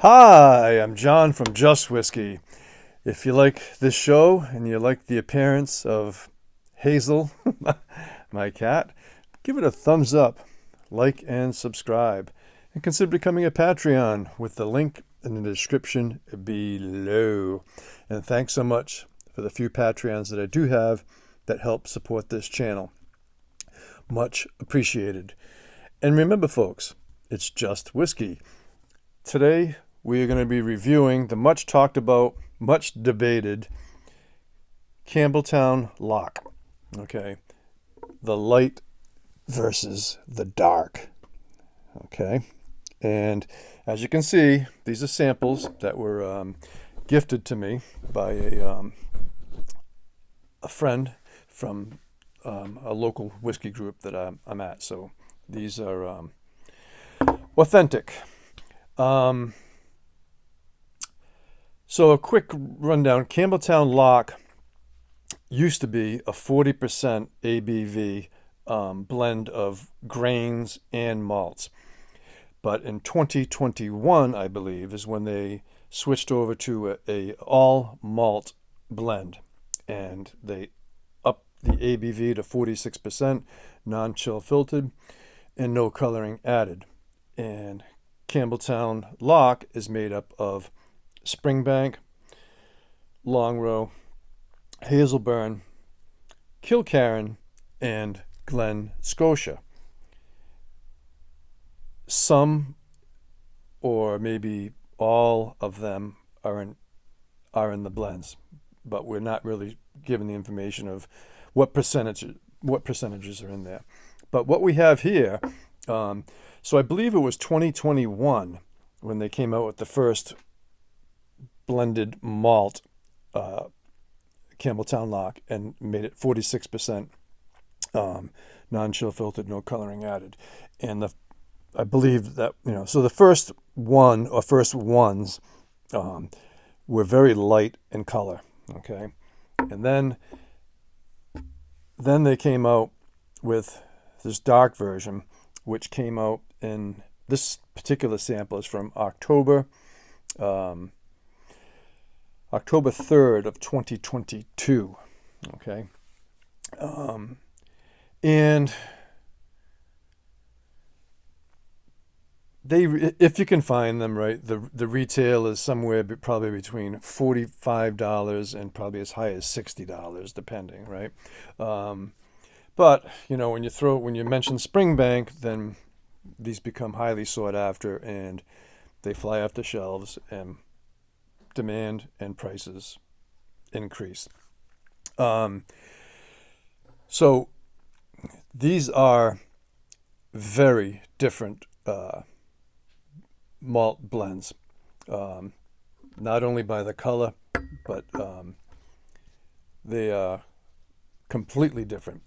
Hi, I'm John from Just Whisky. If you like this show and you like the appearance of Hazel, my cat, give it a thumbs up, like, and subscribe. And consider becoming a Patreon with the link in the description below. And thanks so much for the few Patreons that I do have that help support this channel. Much appreciated. And remember, folks, it's just whiskey. Today, we are going to be reviewing the much talked about, much debated Campbeltown Lock. Okay, the light versus the dark. Okay, and as you can see, these are samples that were gifted to me by a friend from a local whiskey group that I'm at. So these are authentic. So a quick rundown. Campbeltown Lock used to be a 40% ABV blend of grains and malts. But in 2021, I believe, is when they switched over to a all malt blend. And they upped the ABV to 46%, non-chill filtered, and no coloring added. And Campbeltown Lock is made up of Springbank, Longrow, Hazelburn, Kilkerran, and Glen Scotia. Some, or maybe all of them, are in the blends, but we're not really given the information of what percentages are in there. But what we have here, so I believe it was 2021 when they came out with the first blended malt Campbeltown Lock and made it 46% non-chill filtered, no coloring added. And I believe that, so the first one or first ones were very light in color. Okay, and then they came out with this dark version, which came out in this particular sample is from October 3rd of 2022. Okay, and they, if you can find them, right, the retail is somewhere probably between $45 and probably as high as $60, depending, right? But when you mention Springbank, then these become highly sought after and they fly off the shelves, and demand and prices increase. So these are very different malt blends, not only by the color, but they are completely different.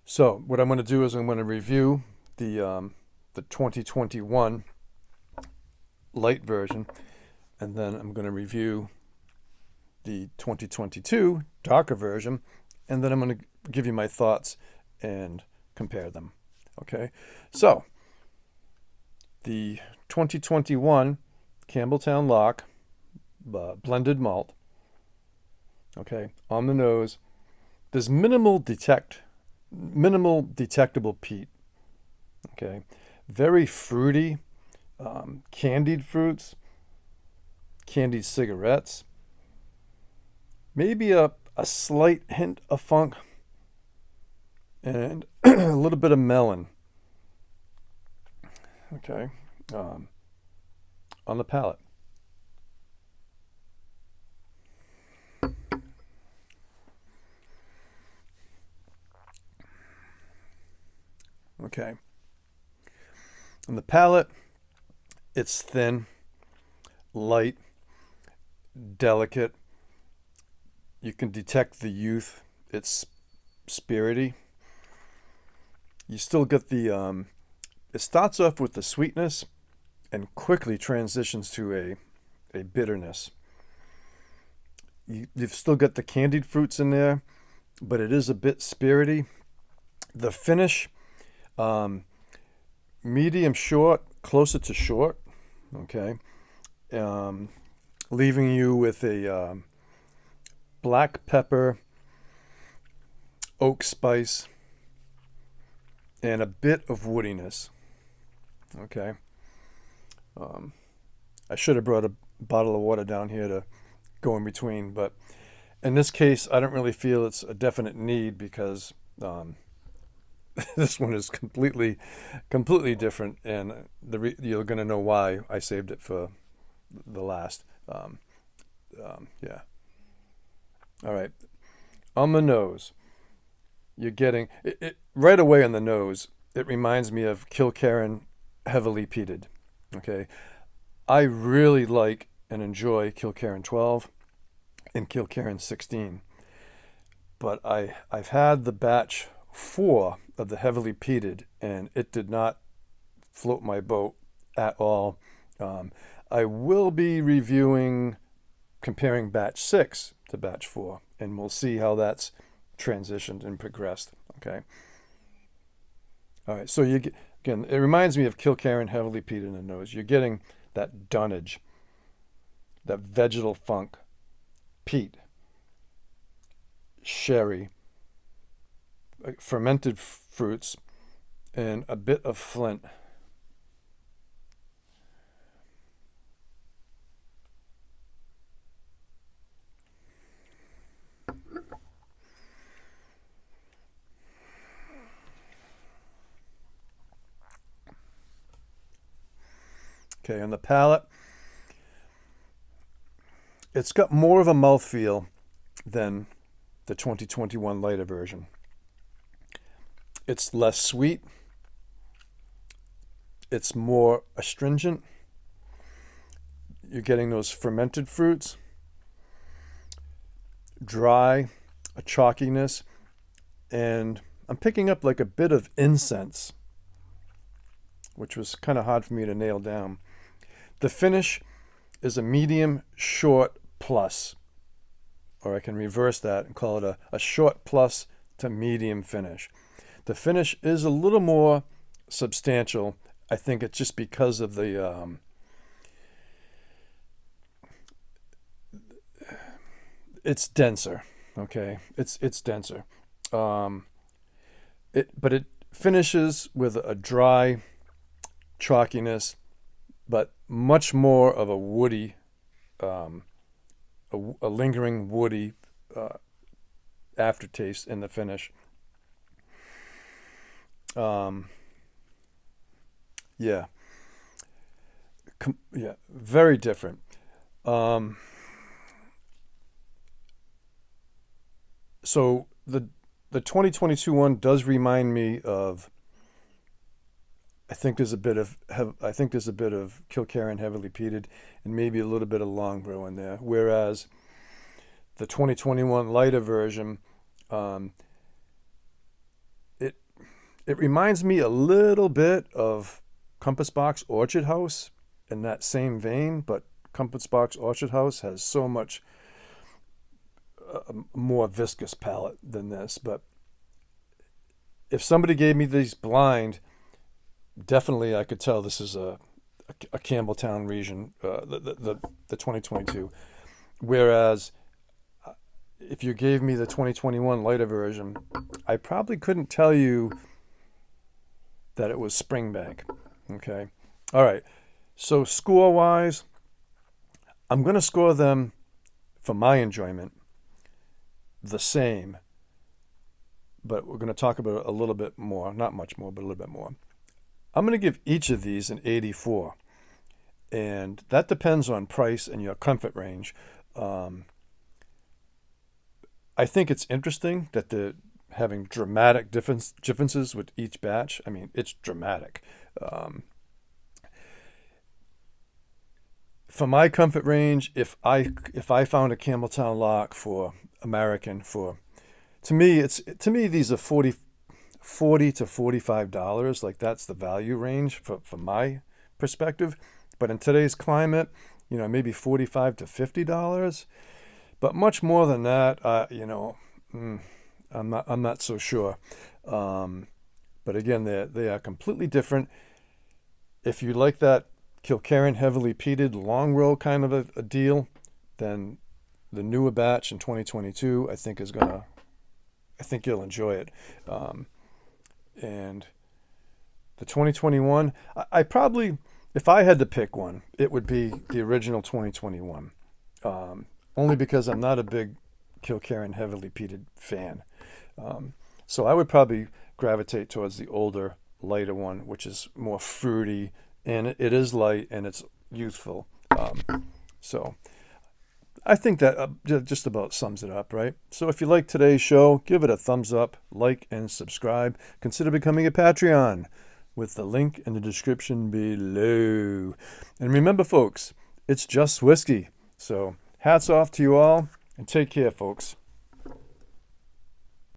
So what I'm going to do is I'm going to review the 2021 light version, and then I'm going to review the 2022 darker version, and then I'm going to give you my thoughts and compare them. Okay, so the 2021 Campbeltown Lock blended malt. Okay, on the nose, there's minimal detectable peat. Okay, very fruity, candied fruits, candied cigarettes, maybe a slight hint of funk, and a little bit of melon. Okay, on the palate. Okay, on the palate, it's thin, light, delicate. You can detect the youth. It's spirity. You still get the it starts off with the sweetness and quickly transitions to a bitterness. You've still got the candied fruits in there, but it is a bit spirity. The finish, medium short, closer to short, okay? um, leaving you with a black pepper, oak spice, and a bit of woodiness. Okay. I should have brought a bottle of water down here to go in between, but in this case, I don't really feel it's a definite need because this one is completely different, and you're going to know why I saved it for the last. Yeah. All right. On the nose, you're getting it right away on the nose. It reminds me of Kilkerran heavily peated. Okay. I really like and enjoy Kilkerran 12 and Kilkerran 16, but I've had the batch 4 of the heavily peated, and it did not float my boat at all. I will be comparing batch 6 to batch 4, and we'll see how that's transitioned and progressed. Okay. All right. So again, it reminds me of Kilkerran heavily peated in the nose. You're getting that dunnage, that vegetal funk, peat, sherry, fermented fruits, and a bit of flint. Okay, on the palate, it's got more of a mouthfeel than the 2021 lighter version. It's less sweet. It's more astringent. You're getting those fermented fruits, dry, a chalkiness, and I'm picking up like a bit of incense, which was kind of hard for me to nail down. The finish is a medium short plus, or I can reverse that and call it a short plus to medium finish. The finish is a little more substantial. I think it's just because of the it's denser. Okay, it's denser. But it finishes with a dry chalkiness, but much more of a woody, a lingering woody aftertaste in the finish. Yeah, yeah, very different. So the 2022 one does remind me of. I think there's a bit of Kilkerran heavily peated, and maybe a little bit of Longbrow in there. Whereas the 2021 lighter version, it reminds me a little bit of Compass Box Orchard House in that same vein, but Compass Box Orchard House has so much more viscous palate than this. But if somebody gave me these blind, definitely I could tell this is a Campbeltown region, the 2022. Whereas if you gave me the 2021 lighter version, I probably couldn't tell you that it was Springbank. Okay. All right. So score-wise, I'm going to score them, for my enjoyment, the same. But we're going to talk about it a little bit more. Not much more, but a little bit more. I'm going to give each of these an 84. And that depends on price and your comfort range. I think it's interesting that they're having dramatic differences with each batch. I mean, it's dramatic. For my comfort range, if I found a Campbeltown Lock for American to me these are $40 to $45. Like, that's the value range from my perspective. But in today's climate, maybe $45 to $50. But much more than that, I'm not so sure. But again, they are completely different. If you like that Kilkerran heavily peated long row kind of a deal, then the newer batch in 2022 I think you'll enjoy it. And the 2021, I probably, if I had to pick one, it would be the original 2021. Only because I'm not a big Kilkerran heavily peated fan. So I would probably gravitate towards the older, lighter one, which is more fruity, and it is light and it's youthful. So I think that just about sums it up, right? So if you like today's show, give it a thumbs up, like, and subscribe. Consider becoming a Patreon with the link in the description below. And remember, folks, it's just whiskey. So hats off to you all, and take care, folks.